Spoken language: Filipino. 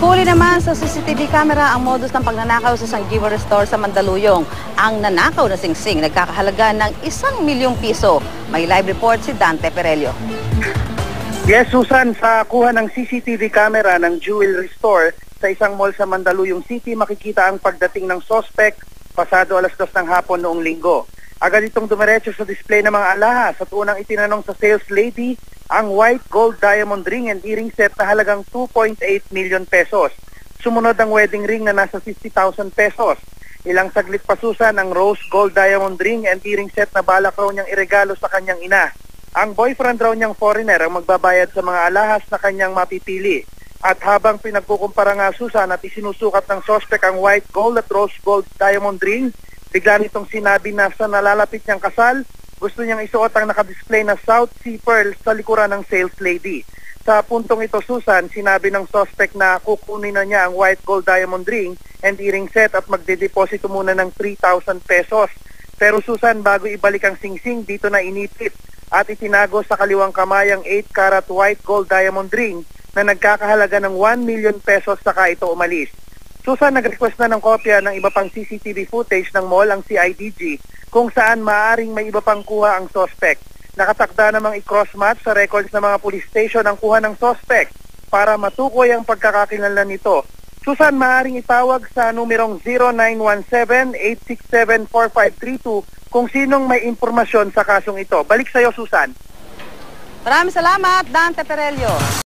Huli naman sa CCTV camera ang modus ng pagnanakaw sa San Gibo Restore sa Mandaluyong. Ang nanakaw na singsing nagkakahalaga ng 1,000,000 piso. May live report si Dante Perelio. Yes, Susan, sa kuha ng CCTV camera ng Jewelry Store sa isang mall sa Mandaluyong City, makikita ang pagdating ng suspect pasado alas 2 ng hapon noong linggo. Agad itong dumiretso sa display ng mga alahas at unang itinanong sa sales lady ang white gold diamond ring and earring set na halagang 2.8 million pesos. Sumunod ang wedding ring na nasa 50,000 pesos. Ilang saglit pa, Susan, ang rose gold diamond ring and earring set na balak raw niyang iregalo sa kanyang ina. Ang boyfriend raw niyang foreigner ang magbabayad sa mga alahas na kanyang mapipili. At habang pinagkukumpara nga, Susan, at isinusukat ng suspect ang white gold at rose gold diamond ring, bigla nitong sinabi na sa nalalapit niyang kasal, gusto niyang isuot ang nakadisplay na South Sea Pearl sa likuran ng sales lady. Sa puntong ito, Susan, sinabi ng suspect na kukunin na niya ang white gold diamond ring and earring set at magdedeposito muna ng 3,000 pesos. Pero Susan, bago ibalik ang singsing, dito na inipit at itinago sa kaliwang kamay ang 8-carat white gold diamond ring na nagkakahalaga ng 1 million pesos saka ito umalis. Susan, nag-request na ng kopya ng iba pang CCTV footage ng mall ang CIDG kung saan maaaring may iba pang kuha ang suspect. Nakatakda namang i-cross-match sa records ng mga police station ang kuha ng suspect para matukoy ang pagkakakilanlan nito. Susan, maaaring itawag sa numerong 0917-867-4532 kung sinong may impormasyon sa kasong ito. Balik sa iyo, Susan. Maraming salamat, Dante Perelio.